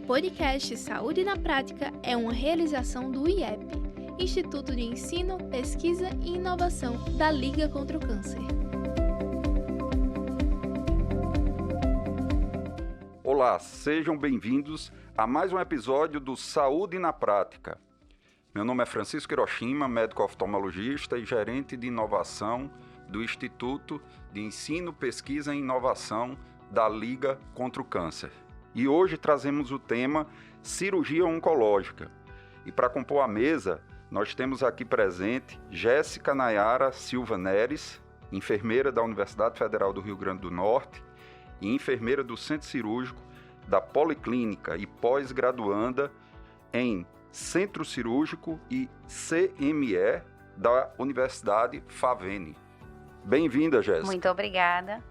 podcast Saúde na Prática é uma realização do IEP, Instituto de Ensino, Pesquisa e Inovação da Liga contra o Câncer. Olá, sejam bem-vindos a mais um episódio do Saúde na Prática. Meu nome é Francisco Hiroshima, médico oftalmologista e gerente de inovação do Instituto de Ensino, Pesquisa e Inovação da Liga contra o Câncer. E hoje trazemos o tema cirurgia oncológica. E para compor a mesa, nós temos aqui presente Jéssica Nayara Silva Neres, enfermeira da Universidade Federal do Rio Grande do Norte e enfermeira do Centro Cirúrgico da Policlínica e pós-graduanda em Centro Cirúrgico e CME da Universidade FAVENE. Bem-vinda, Jéssica. Muito obrigada.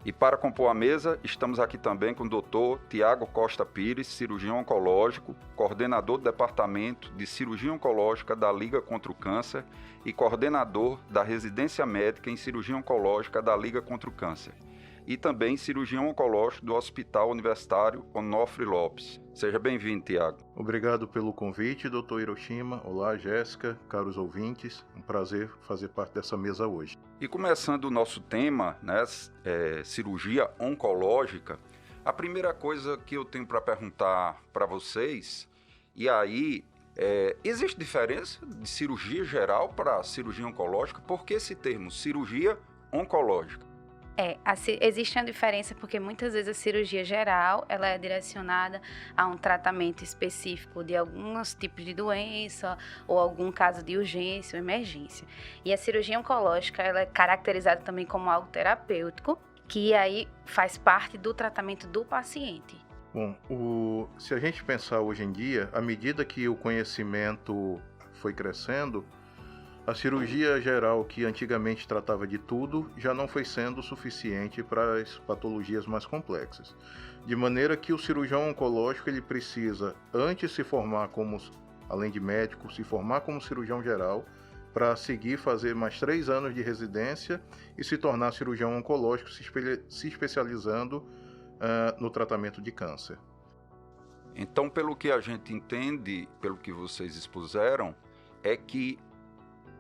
E para compor a mesa, estamos aqui também com o Dr. Tiago Costa Pires, cirurgião oncológico, coordenador do Departamento de Cirurgia Oncológica da Liga contra o Câncer e coordenador da Residência Médica em Cirurgia Oncológica da Liga contra o Câncer. E também cirurgião oncológico do Hospital Universitário Onofre Lopes. Seja bem-vindo, Tiago. Obrigado pelo convite, Dr. Hiroshima. Olá, Jéssica, caros ouvintes. Um prazer fazer parte dessa mesa hoje. E começando o nosso tema, cirurgia oncológica, a primeira coisa que eu tenho para perguntar para vocês, e aí, existe diferença de cirurgia geral para cirurgia oncológica? Por que esse termo, cirurgia oncológica? Existe uma diferença porque muitas vezes a cirurgia geral ela é direcionada a um tratamento específico de alguns tipos de doença ou algum caso de urgência ou emergência. E a cirurgia oncológica ela é caracterizada também como algo terapêutico, que aí faz parte do tratamento do paciente. Bom, se a gente pensar hoje em dia, à medida que o conhecimento foi crescendo, a cirurgia geral, que antigamente tratava de tudo, já não foi sendo suficiente para as patologias mais complexas. De maneira que o cirurgião oncológico ele precisa, antes se formar além de médico, se formar como cirurgião geral, para seguir fazer mais 3 anos de residência e se tornar cirurgião oncológico, se especializando no tratamento de câncer. Então, pelo que a gente entende, pelo que vocês expuseram, é que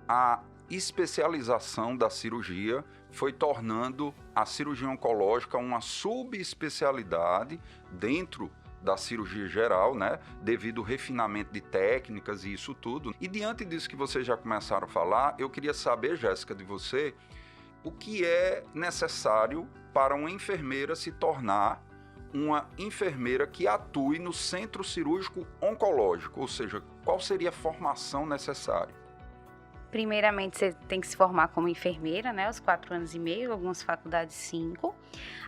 a especialização da cirurgia foi tornando a cirurgia oncológica uma subespecialidade dentro da cirurgia geral, devido ao refinamento de técnicas e isso tudo. E diante disso que vocês já começaram a falar, eu queria saber, Jéssica, de você, o que é necessário para uma enfermeira se tornar uma enfermeira que atue no centro cirúrgico oncológico, ou seja, qual seria a formação necessária? Primeiramente, você tem que se formar como enfermeira, os 4 anos e meio, algumas faculdades 5.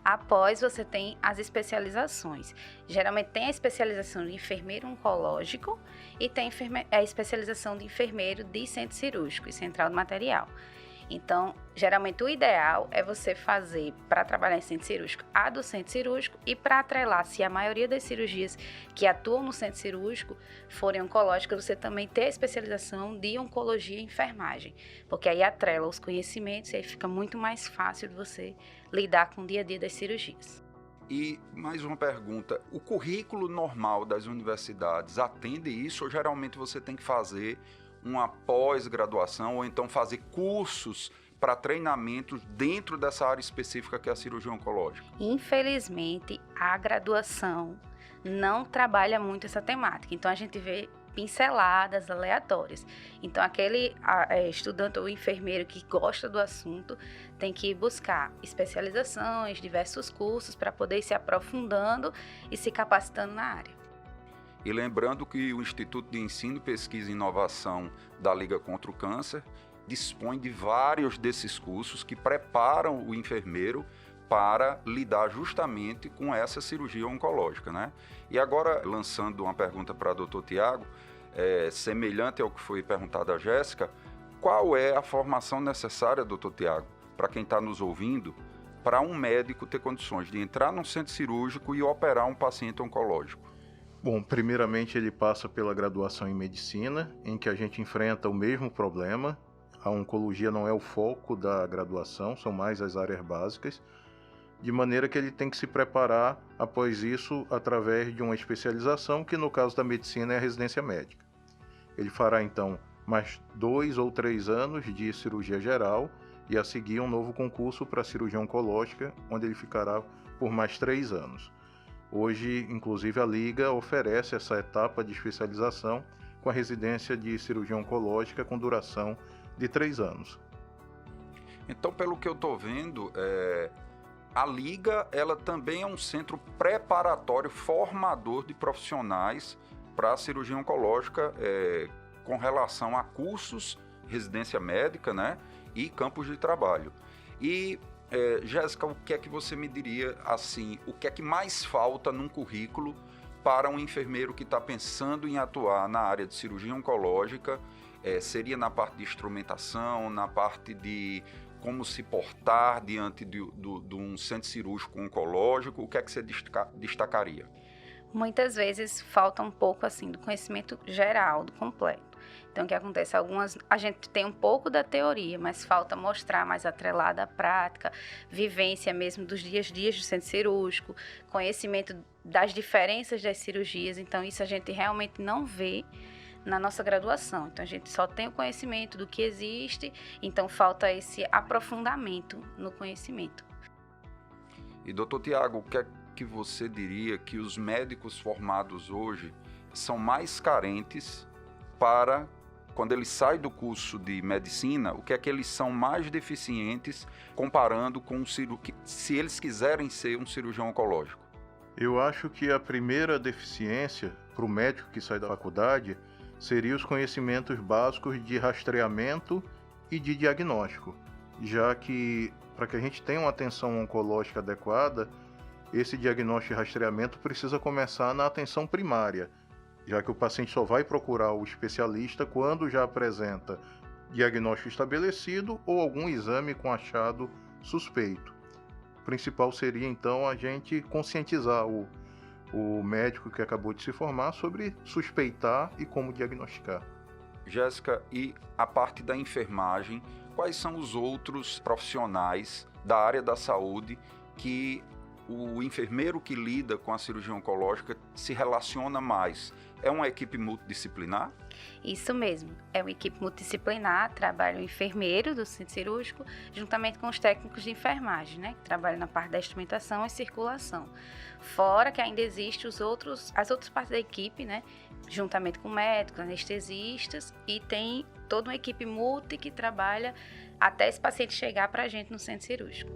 Após, você tem as especializações. Geralmente, tem a especialização de enfermeiro oncológico e tem a especialização de enfermeiro de centro cirúrgico e central de material. Então, geralmente o ideal é você fazer, para trabalhar em centro cirúrgico, a do centro cirúrgico e para atrelar, se a maioria das cirurgias que atuam no centro cirúrgico forem oncológicas, você também ter a especialização de oncologia e enfermagem, porque aí atrela os conhecimentos e aí fica muito mais fácil de você lidar com o dia a dia das cirurgias. E mais uma pergunta, o currículo normal das universidades atende isso ou geralmente você tem que fazer uma pós-graduação ou então fazer cursos para treinamentos dentro dessa área específica que é a cirurgia oncológica? Infelizmente, a graduação não trabalha muito essa temática, então a gente vê pinceladas aleatórias. Então, aquele estudante ou enfermeiro que gosta do assunto tem que buscar especializações, diversos cursos para poder ir se aprofundando e se capacitando na área. E lembrando que o Instituto de Ensino, Pesquisa e Inovação da Liga contra o Câncer dispõe de vários desses cursos que preparam o enfermeiro para lidar justamente com essa cirurgia oncológica, E agora, lançando uma pergunta para o Dr. Tiago, semelhante ao que foi perguntado a Jéssica, qual é a formação necessária, Dr. Tiago, para quem está nos ouvindo, para um médico ter condições de entrar num centro cirúrgico e operar um paciente oncológico? Bom, primeiramente ele passa pela graduação em medicina, em que a gente enfrenta o mesmo problema. A oncologia não é o foco da graduação, são mais as áreas básicas. de maneira que ele tem que se preparar após isso através de uma especialização, que no caso da medicina é a residência médica. Ele fará então mais 2 ou 3 anos de cirurgia geral e a seguir um novo concurso para cirurgia oncológica, onde ele ficará por mais 3 anos. Hoje, inclusive, a Liga oferece essa etapa de especialização com a residência de cirurgia oncológica com duração de 3 anos. Então, pelo que eu estou vendo, a Liga ela também é um centro preparatório, formador de profissionais para a cirurgia oncológica com relação a cursos, residência médica, né, e campos de trabalho. E, Jéssica, o que é que você me diria, assim, o que é que mais falta num currículo para um enfermeiro que está pensando em atuar na área de cirurgia oncológica? Seria na parte de instrumentação, na parte de como se portar diante de um centro cirúrgico oncológico? O que é que você destacaria? Muitas vezes falta um pouco assim do conhecimento geral, do completo. Então, o que acontece? A gente tem um pouco da teoria, mas falta mostrar mais atrelada à prática, vivência mesmo dos dias a dias do centro cirúrgico, conhecimento das diferenças das cirurgias. Então, isso a gente realmente não vê na nossa graduação. Então, a gente só tem o conhecimento do que existe, então falta esse aprofundamento no conhecimento. E, doutor Tiago, o que é que você diria que os médicos formados hoje são mais carentes para, quando eles saem do curso de medicina, o que é que eles são mais deficientes comparando com se eles quiserem ser um cirurgião oncológico? Eu acho que a primeira deficiência para o médico que sai da faculdade seria os conhecimentos básicos de rastreamento e de diagnóstico, já que para que a gente tenha uma atenção oncológica adequada, esse diagnóstico e rastreamento precisa começar na atenção primária, já que o paciente só vai procurar o especialista quando já apresenta diagnóstico estabelecido ou algum exame com achado suspeito. O principal seria, então, a gente conscientizar o médico que acabou de se formar sobre suspeitar e como diagnosticar. Jéssica, e a parte da enfermagem, quais são os outros profissionais da área da saúde que o enfermeiro que lida com a cirurgia oncológica se relaciona mais? É uma equipe multidisciplinar? Isso mesmo, é uma equipe multidisciplinar, trabalha o enfermeiro do centro cirúrgico, juntamente com os técnicos de enfermagem, né, que trabalham na parte da instrumentação e circulação. Fora que ainda existem as outras partes da equipe, né, juntamente com médicos, anestesistas, e tem toda uma equipe multi que trabalha até esse paciente chegar para a gente no centro cirúrgico.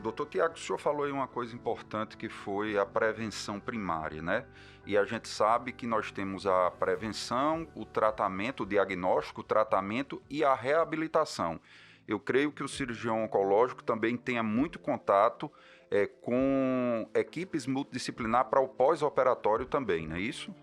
Doutor Tiago, o senhor falou aí uma coisa importante que foi a prevenção primária, né? E a gente sabe que nós temos a prevenção, o tratamento, o diagnóstico, o tratamento e a reabilitação. Eu creio que o cirurgião oncológico também tenha muito contato com equipes multidisciplinar para o pós-operatório também, não é isso?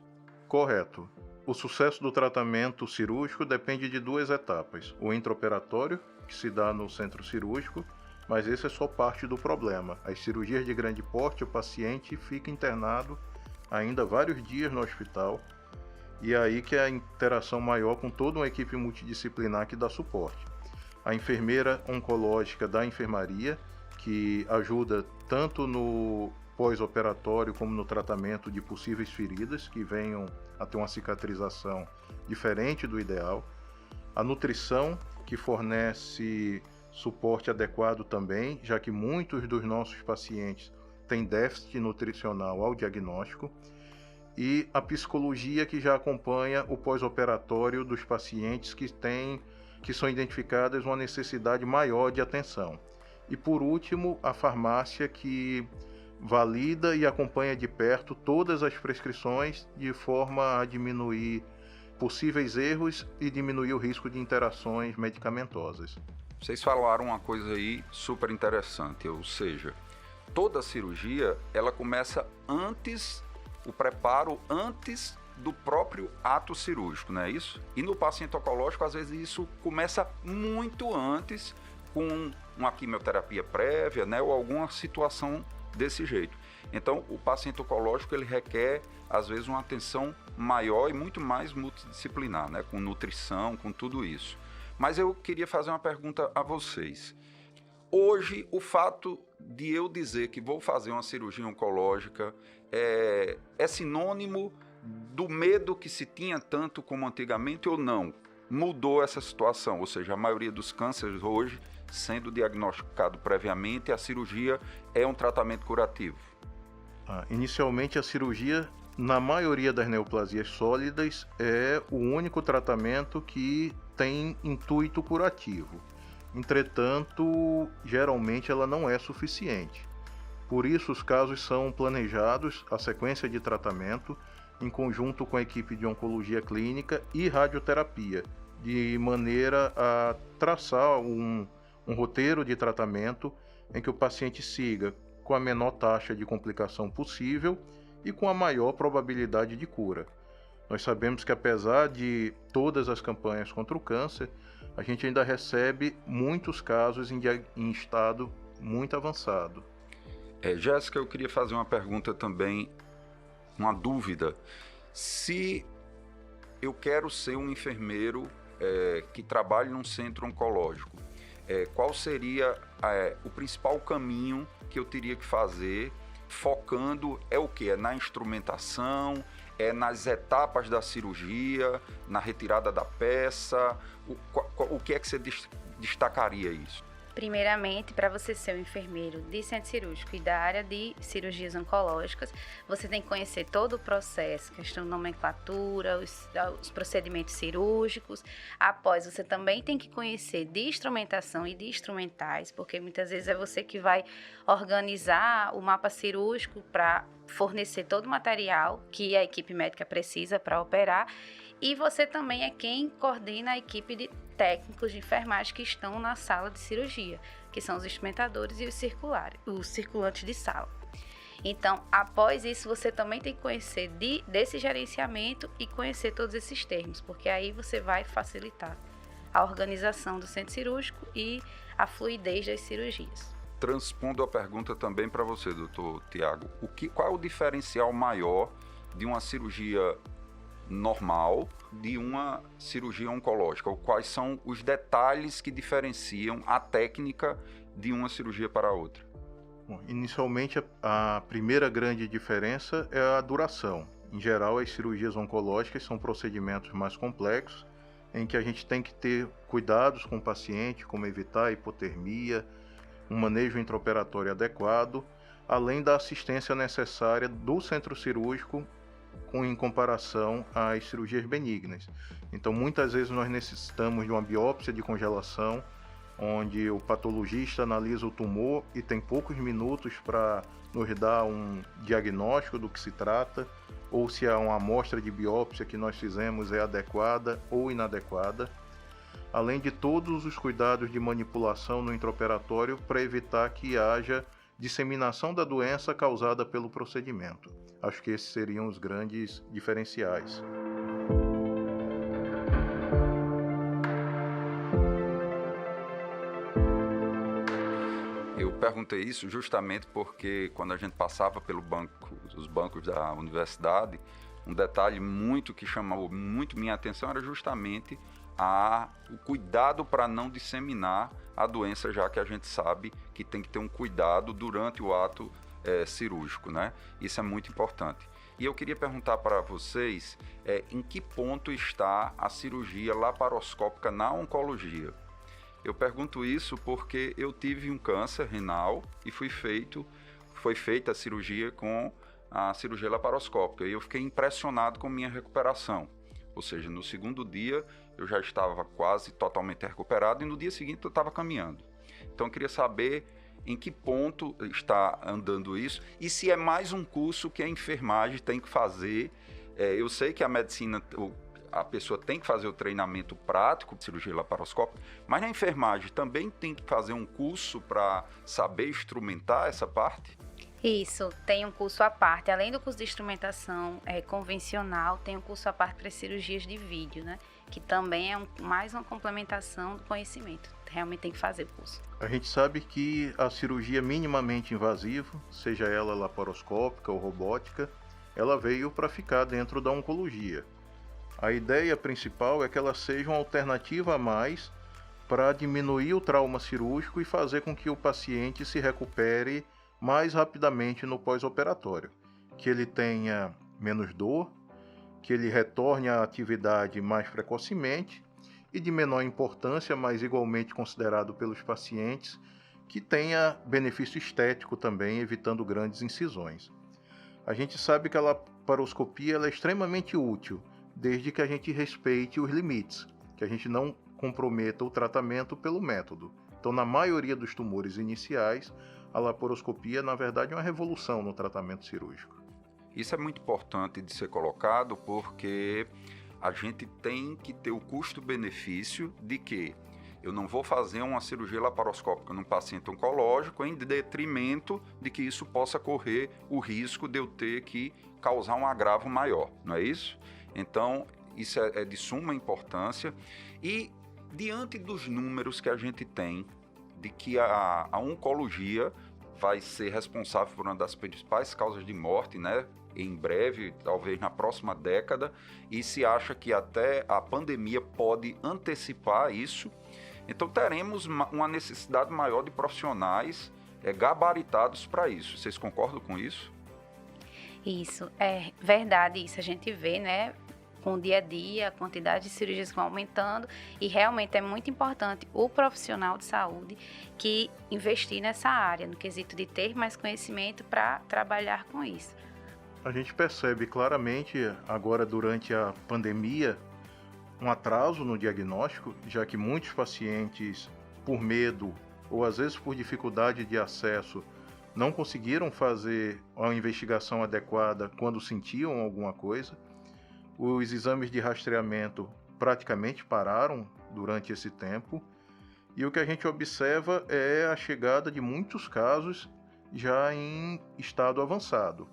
Correto. O sucesso do tratamento cirúrgico depende de 2 etapas. O intraoperatório, que se dá no centro cirúrgico, mas esse é só parte do problema. As cirurgias de grande porte, o paciente fica internado ainda vários dias no hospital, e é aí que é a interação maior com toda uma equipe multidisciplinar que dá suporte. A enfermeira oncológica da enfermaria, que ajuda tanto no pós-operatório como no tratamento de possíveis feridas que venham a ter uma cicatrização diferente do ideal. A nutrição, que fornece suporte adequado também, já que muitos dos nossos pacientes têm déficit nutricional ao diagnóstico, e a psicologia, que já acompanha o pós-operatório dos pacientes que são identificadas uma necessidade maior de atenção. E por último, a farmácia, que valida e acompanha de perto todas as prescrições de forma a diminuir possíveis erros e diminuir o risco de interações medicamentosas. Vocês falaram uma coisa aí super interessante, ou seja, toda cirurgia ela começa antes, o preparo antes do próprio ato cirúrgico, não é isso? E no paciente oncológico, às vezes isso começa muito antes, com uma quimioterapia prévia, né, ou alguma situação desse jeito. Então, o paciente oncológico, ele requer, às vezes, uma atenção maior e muito mais multidisciplinar, né? Com nutrição, com tudo isso. Mas eu queria fazer uma pergunta a vocês. Hoje, o fato de eu dizer que vou fazer uma cirurgia oncológica é sinônimo do medo que se tinha tanto como antigamente ou não? Mudou essa situação, ou seja, a maioria dos cânceres hoje, sendo diagnosticado previamente, a cirurgia é um tratamento curativo. Inicialmente, a cirurgia, na maioria das neoplasias sólidas, é o único tratamento que tem intuito curativo. Entretanto, geralmente ela não é suficiente. Por isso, os casos são planejados, a sequência de tratamento, em conjunto com a equipe de oncologia clínica e radioterapia, de maneira a traçar um roteiro de tratamento em que o paciente siga com a menor taxa de complicação possível e com a maior probabilidade de cura. Nós sabemos que, apesar de todas as campanhas contra o câncer, a gente ainda recebe muitos casos em estado muito avançado. Jéssica, eu queria fazer uma pergunta também, uma dúvida. Se eu quero ser um enfermeiro que trabalhe num centro oncológico, qual seria o principal caminho que eu teria que fazer, focando o quê? É na instrumentação, é nas etapas da cirurgia, na retirada da peça? O que é que você destacaria isso? Primeiramente, para você ser um enfermeiro de centro cirúrgico e da área de cirurgias oncológicas, você tem que conhecer todo o processo, questão de nomenclatura, os procedimentos cirúrgicos. Após, você também tem que conhecer de instrumentação e de instrumentais, porque muitas vezes é você que vai organizar o mapa cirúrgico para fornecer todo o material que a equipe médica precisa para operar. E você também é quem coordena a equipe de técnicos de enfermagem que estão na sala de cirurgia, que são os instrumentadores e os circulantes de sala. Então, após isso, você também tem que conhecer desse gerenciamento e conhecer todos esses termos, porque aí você vai facilitar a organização do centro cirúrgico e a fluidez das cirurgias. Transpondo a pergunta também para você, doutor Tiago, qual é o diferencial maior de uma cirurgia normal de uma cirurgia oncológica? Quais são os detalhes que diferenciam a técnica de uma cirurgia para a outra? Bom, inicialmente, a primeira grande diferença é a duração. Em geral, as cirurgias oncológicas são procedimentos mais complexos, em que a gente tem que ter cuidados com o paciente, como evitar a hipotermia, um manejo intraoperatório adequado, além da assistência necessária do centro cirúrgico em comparação às cirurgias benignas. Então, muitas vezes nós necessitamos de uma biópsia de congelação, onde o patologista analisa o tumor e tem poucos minutos para nos dar um diagnóstico do que se trata, ou se a uma amostra de biópsia que nós fizemos é adequada ou inadequada, além de todos os cuidados de manipulação no intraoperatório para evitar que haja disseminação da doença causada pelo procedimento. Acho que esses seriam os grandes diferenciais. Eu perguntei isso justamente porque quando a gente passava os bancos da universidade, um detalhe que chamou muito minha atenção era justamente o cuidado para não disseminar a doença, já que a gente sabe que tem que ter um cuidado durante o ato cirúrgico, né? Isso é muito importante. E eu queria perguntar para vocês em que ponto está a cirurgia laparoscópica na oncologia. Eu pergunto isso porque eu tive um câncer renal e foi feita a cirurgia com a cirurgia laparoscópica e eu fiquei impressionado com minha recuperação. Ou seja, no segundo dia eu já estava quase totalmente recuperado e no dia seguinte eu estava caminhando. Então eu queria saber em que ponto está andando isso e se é mais um curso que a enfermagem tem que fazer. Eu sei que a medicina, a pessoa tem que fazer o treinamento prático de cirurgia laparoscópica, mas na enfermagem também tem que fazer um curso para saber instrumentar essa parte? Isso, tem um curso à parte. Além do curso de instrumentação convencional, tem um curso à parte para cirurgias de vídeo, né? Que também é mais uma complementação do conhecimento. Realmente tem que fazer o curso. A gente sabe que a cirurgia minimamente invasiva, seja ela laparoscópica ou robótica, ela veio para ficar dentro da oncologia. A ideia principal é que ela seja uma alternativa a mais para diminuir o trauma cirúrgico e fazer com que o paciente se recupere mais rapidamente no pós-operatório, que ele tenha menos dor, que ele retorne à atividade mais precocemente e de menor importância, mas igualmente considerado pelos pacientes, que tenha benefício estético também, evitando grandes incisões. A gente sabe que a laparoscopia ela é extremamente útil, desde que a gente respeite os limites, que a gente não comprometa o tratamento pelo método. Então, na maioria dos tumores iniciais, a laparoscopia, na verdade, é uma revolução no tratamento cirúrgico. Isso é muito importante de ser colocado porque a gente tem que ter o custo-benefício de que eu não vou fazer uma cirurgia laparoscópica num paciente oncológico em detrimento de que isso possa correr o risco de eu ter que causar um agravo maior, não é isso? Então, isso é de suma importância e diante dos números que a gente tem de que a oncologia vai ser responsável por uma das principais causas de morte, né? Em breve, talvez na próxima década, e se acha que até a pandemia pode antecipar isso, então teremos uma necessidade maior de profissionais gabaritados para isso. Vocês concordam com isso? Isso, é verdade, isso a gente vê, né? Com o dia a dia, a quantidade de cirurgias vão aumentando e realmente é muito importante o profissional de saúde que investir nessa área, no quesito de ter mais conhecimento para trabalhar com isso. A gente percebe claramente agora durante a pandemia um atraso no diagnóstico, já que muitos pacientes, por medo ou às vezes por dificuldade de acesso, não conseguiram fazer a investigação adequada quando sentiam alguma coisa. Os exames de rastreamento praticamente pararam durante esse tempo e o que a gente observa é a chegada de muitos casos já em estado avançado.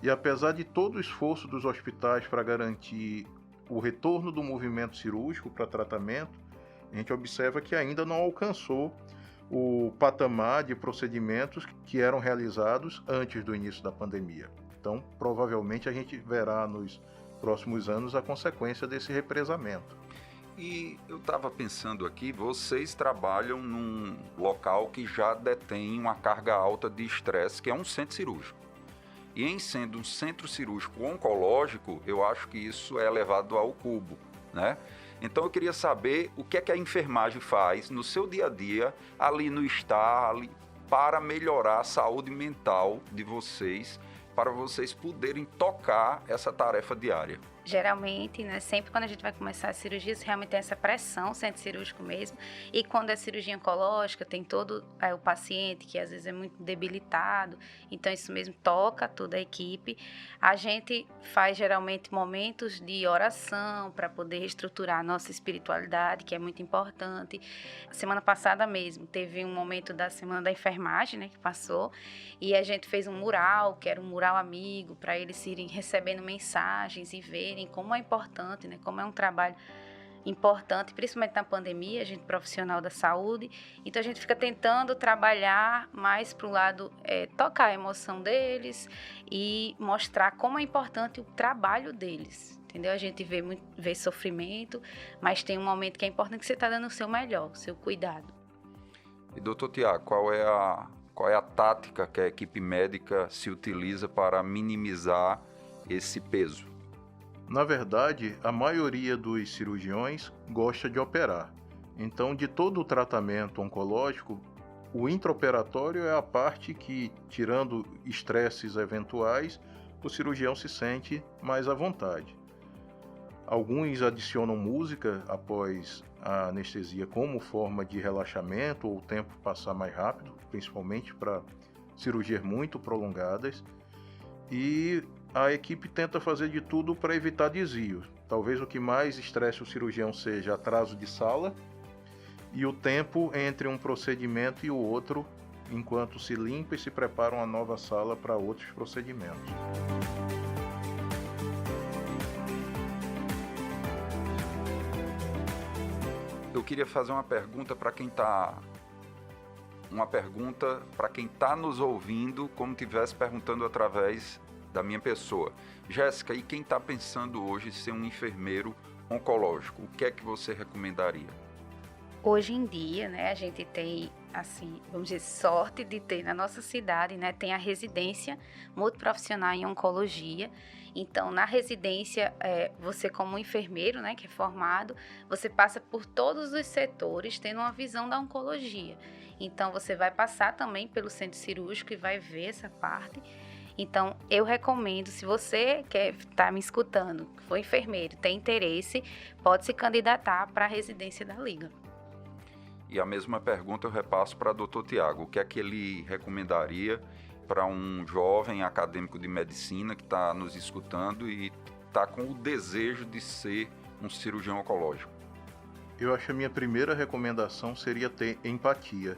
E apesar de todo o esforço dos hospitais para garantir o retorno do movimento cirúrgico para tratamento, a gente observa que ainda não alcançou o patamar de procedimentos que eram realizados antes do início da pandemia. Então, provavelmente a gente verá nos próximos anos a consequência desse represamento. E eu estava pensando aqui, vocês trabalham num local que já detém uma carga alta de estresse, que é um centro cirúrgico. E em sendo um centro cirúrgico oncológico, eu acho que isso é elevado ao cubo, né? Então eu queria saber o que é que a enfermagem faz no seu dia a dia, ali no estar, ali, para melhorar a saúde mental de vocês, para vocês poderem tocar essa tarefa diária. Geralmente, né, sempre quando a gente vai começar as cirurgias, realmente tem essa pressão, centro cirúrgico mesmo, e quando é cirurgia oncológica, tem todo o paciente que às vezes é muito debilitado, então isso mesmo toca toda a equipe. A gente faz geralmente momentos de oração para poder reestruturar a nossa espiritualidade, que é muito importante. Semana passada mesmo, teve um momento da Semana da Enfermagem, né, que passou, e a gente fez um mural, que era um mural amigo, para eles irem recebendo mensagens e verem como é importante, né? Como é um trabalho importante, principalmente na pandemia, a gente profissional da saúde. Então a gente fica tentando trabalhar mais para o lado, tocar a emoção deles e mostrar como é importante o trabalho deles. Entendeu? A gente vê sofrimento, mas tem um momento que é importante que você está dando o seu melhor, o seu cuidado. E doutor Tiago, qual é a tática que a equipe médica se utiliza para minimizar esse peso? Na verdade, a maioria dos cirurgiões gosta de operar. Então, de todo o tratamento oncológico, o intraoperatório é a parte que, tirando estresses eventuais, o cirurgião se sente mais à vontade. Alguns adicionam música após a anestesia como forma de relaxamento ou o tempo passar mais rápido, principalmente para cirurgias muito prolongadas. E a equipe tenta fazer de tudo para evitar desvios. Talvez o que mais estresse o cirurgião seja atraso de sala e o tempo entre um procedimento e o outro enquanto se limpa e se prepara uma nova sala para outros procedimentos. Eu queria fazer uma pergunta para quem está nos ouvindo, como estivesse perguntando através da minha pessoa. Jéssica, e quem está pensando hoje em ser um enfermeiro oncológico, o que é que você recomendaria? Hoje em dia, né, a gente tem, assim, vamos dizer, sorte de ter na nossa cidade, né, tem a residência multiprofissional em oncologia. Então, na residência, você como enfermeiro, né, que é formado, você passa por todos os setores, tendo uma visão da oncologia. Então, você vai passar também pelo centro cirúrgico e vai ver essa parte. Então, eu recomendo, se você quer estar me escutando, for enfermeiro, tem interesse, pode se candidatar para a residência da Liga. E a mesma pergunta eu repasso para o Dr. Tiago. O que é que ele recomendaria para um jovem acadêmico de medicina que está nos escutando e está com o desejo de ser um cirurgião oncológico? Eu acho que a minha primeira recomendação seria ter empatia,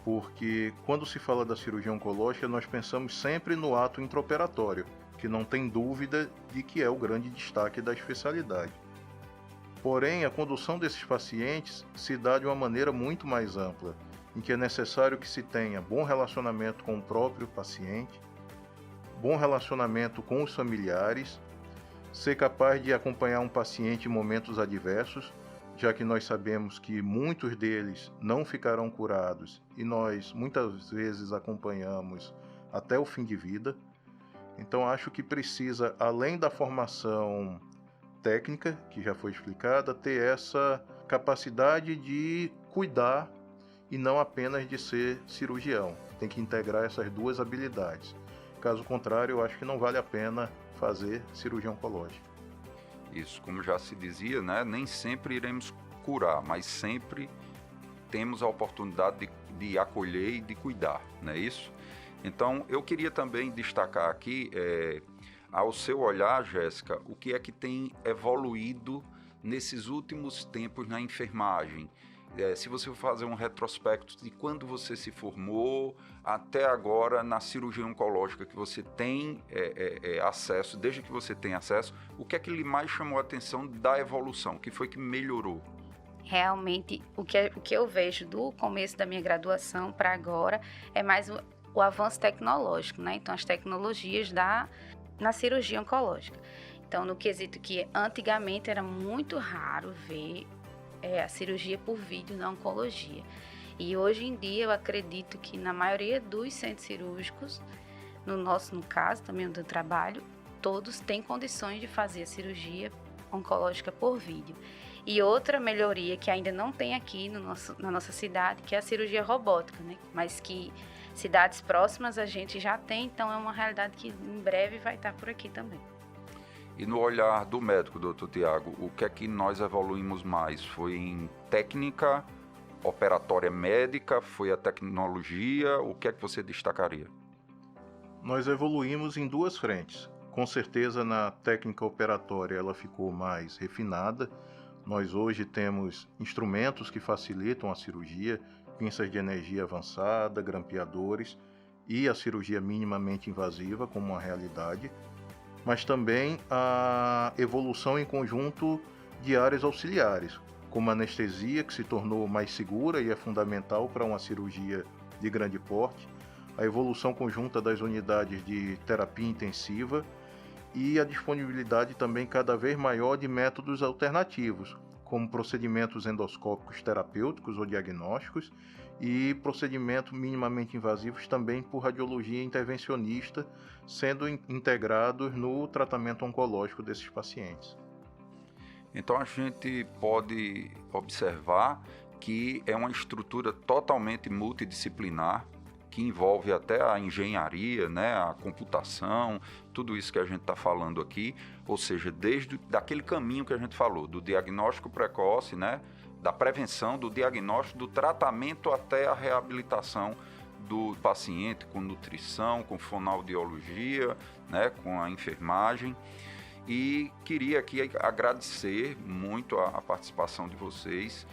porque quando se fala da cirurgia oncológica, nós pensamos sempre no ato intraoperatório, que não tem dúvida de que é o grande destaque da especialidade. Porém, a condução desses pacientes se dá de uma maneira muito mais ampla, em que é necessário que se tenha bom relacionamento com o próprio paciente, bom relacionamento com os familiares, ser capaz de acompanhar um paciente em momentos adversos, já que nós sabemos que muitos deles não ficarão curados e nós muitas vezes acompanhamos até o fim de vida. Então acho que precisa, além da formação técnica, que já foi explicada, ter essa capacidade de cuidar e não apenas de ser cirurgião. Tem que integrar essas duas habilidades. Caso contrário, eu acho que não vale a pena fazer cirurgia oncológica. Isso, como já se dizia, né? Nem sempre iremos curar, mas sempre temos a oportunidade de acolher e de cuidar, não é isso? Então, eu queria também destacar aqui, ao seu olhar, Jéssica, o que é que tem evoluído nesses últimos tempos na enfermagem. Se você for fazer um retrospecto de quando você se formou até agora na cirurgia oncológica que você tem acesso, desde que você tem acesso, o que é que lhe mais chamou a atenção da evolução? O que foi que melhorou? Realmente, o que eu vejo do começo da minha graduação para agora é mais o avanço tecnológico, né? Então, as tecnologias na cirurgia oncológica. Então, no quesito que antigamente era muito raro ver a cirurgia por vídeo na oncologia. E hoje em dia eu acredito que na maioria dos centros cirúrgicos, no caso também do trabalho, todos têm condições de fazer a cirurgia oncológica por vídeo. E outra melhoria que ainda não tem aqui na nossa cidade, que é a cirurgia robótica, né? Mas que cidades próximas a gente já tem, então é uma realidade que em breve vai estar por aqui também. E no olhar do médico, doutor Tiago, o que é que nós evoluímos mais? Foi em técnica operatória médica? Foi a tecnologia? O que é que você destacaria? Nós evoluímos em duas frentes. Com certeza na técnica operatória ela ficou mais refinada. Nós hoje temos instrumentos que facilitam a cirurgia, pinças de energia avançada, grampeadores e a cirurgia minimamente invasiva como uma realidade. Mas também a evolução em conjunto de áreas auxiliares, como a anestesia, que se tornou mais segura e é fundamental para uma cirurgia de grande porte, a evolução conjunta das unidades de terapia intensiva e a disponibilidade também cada vez maior de métodos alternativos, como procedimentos endoscópicos terapêuticos ou diagnósticos e procedimentos minimamente invasivos também por radiologia intervencionista, sendo integrados no tratamento oncológico desses pacientes. Então a gente pode observar que é uma estrutura totalmente multidisciplinar, que envolve até a engenharia, né, a computação, tudo isso que a gente está falando aqui, ou seja, desde daquele caminho que a gente falou, do diagnóstico precoce, né, da prevenção, do diagnóstico, do tratamento até a reabilitação do paciente com nutrição, com fonoaudiologia, né, com a enfermagem. E queria aqui agradecer muito a participação de vocês,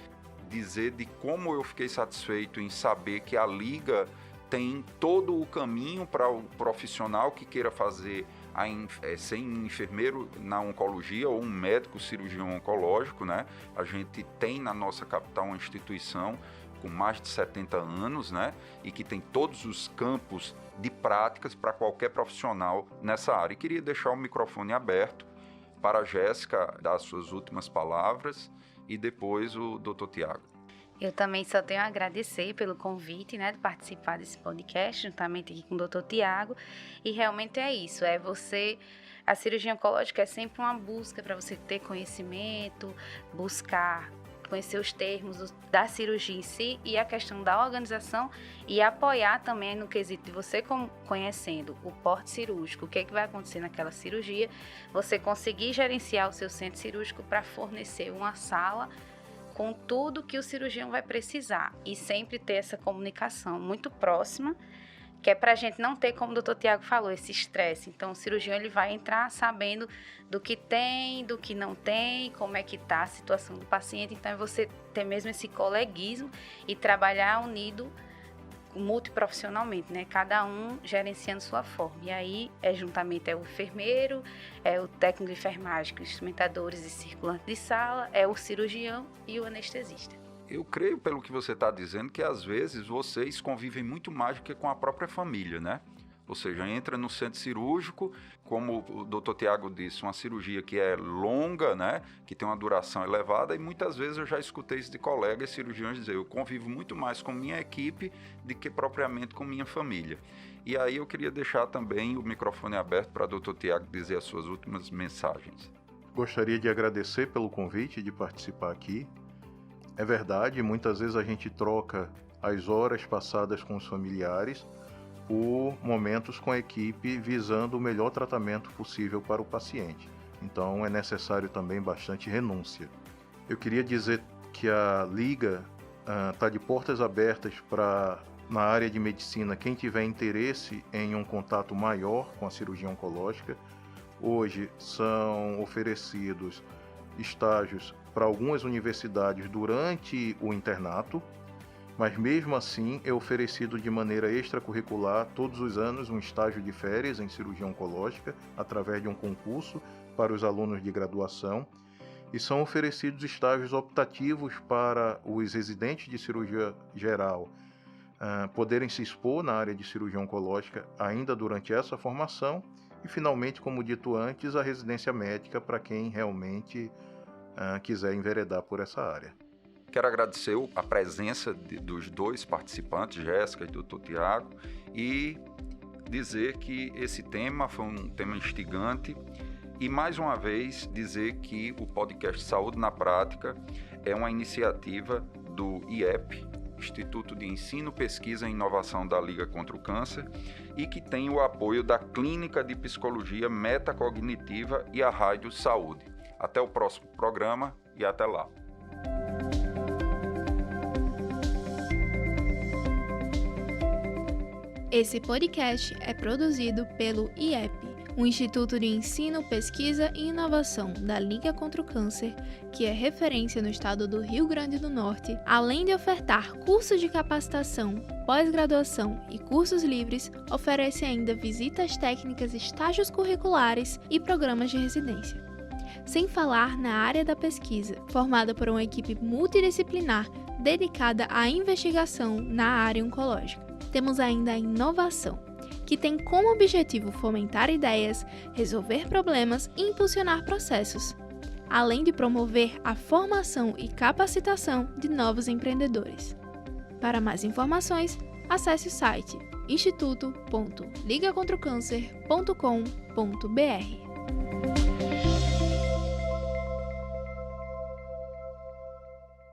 dizer de como eu fiquei satisfeito em saber que a Liga tem todo o caminho para o profissional que queira fazer ser enfermeiro na oncologia ou um médico cirurgião oncológico, né? A gente tem na nossa capital uma instituição com mais de 70 anos, né? E que tem todos os campos de práticas para qualquer profissional nessa área. E queria deixar o microfone aberto para a Jéssica dar as suas últimas palavras e depois o Dr. Tiago. Eu também só tenho a agradecer pelo convite, né, de participar desse podcast, juntamente aqui com o Dr. Tiago. E realmente é isso, a cirurgia oncológica é sempre uma busca para você ter conhecimento, buscar conhecer os termos da cirurgia em si e a questão da organização e apoiar também no quesito de você conhecendo o porte cirúrgico, o que vai acontecer naquela cirurgia, você conseguir gerenciar o seu centro cirúrgico para fornecer uma sala com tudo que o cirurgião vai precisar e sempre ter essa comunicação muito próxima, que é para a gente não ter, como o Dr. Tiago falou, esse estresse. Então, o cirurgião ele vai entrar sabendo do que tem, do que não tem, como é que está a situação do paciente. Então, é você ter mesmo esse coleguismo e trabalhar unido multiprofissionalmente, né? Cada um gerenciando sua forma. E aí, juntamente o enfermeiro, o técnico de enfermagem, os instrumentadores e circulantes de sala, o cirurgião e o anestesista. Eu creio, pelo que você está dizendo, que às vezes vocês convivem muito mais do que com a própria família, né? Ou seja, entra no centro cirúrgico, como o Dr. Tiago disse, uma cirurgia que é longa, né? Que tem uma duração elevada, e muitas vezes eu já escutei isso de colegas cirurgiões dizer, eu convivo muito mais com minha equipe do que propriamente com minha família. E aí eu queria deixar também o microfone aberto para o Dr. Tiago dizer as suas últimas mensagens. Gostaria de agradecer pelo convite de participar aqui. É verdade, muitas vezes a gente troca as horas passadas com os familiares por momentos com a equipe visando o melhor tratamento possível para o paciente. Então é necessário também bastante renúncia. Eu queria dizer que a Liga está de portas abertas para, na área de medicina, quem tiver interesse em um contato maior com a cirurgia oncológica. Hoje são oferecidos estágios para algumas universidades durante o internato, mas mesmo assim é oferecido de maneira extracurricular todos os anos um estágio de férias em cirurgia oncológica através de um concurso para os alunos de graduação, e são oferecidos estágios optativos para os residentes de cirurgia geral poderem se expor na área de cirurgia oncológica ainda durante essa formação, e finalmente, como dito antes, a residência médica para quem realmente quiser enveredar por essa área. Quero agradecer a presença dos dois participantes, Jéssica e Dr. Tiago, e dizer que esse tema foi um tema instigante e, mais uma vez, dizer que o podcast Saúde na Prática é uma iniciativa do IEP, Instituto de Ensino, Pesquisa e Inovação da Liga contra o Câncer, e que tem o apoio da Clínica de Psicologia Metacognitiva e a Rádio Saúde. Até o próximo programa e até lá. Esse podcast é produzido pelo IEP, o Instituto de Ensino, Pesquisa e Inovação da Liga contra o Câncer, que é referência no estado do Rio Grande do Norte, além de ofertar cursos de capacitação, pós-graduação e cursos livres, oferece ainda visitas técnicas, estágios curriculares e programas de residência. Sem falar na área da pesquisa, formada por uma equipe multidisciplinar dedicada à investigação na área oncológica. Temos ainda a inovação, que tem como objetivo fomentar ideias, resolver problemas e impulsionar processos, além de promover a formação e capacitação de novos empreendedores. Para mais informações, acesse o site instituto.ligacontraocâncer.com.br.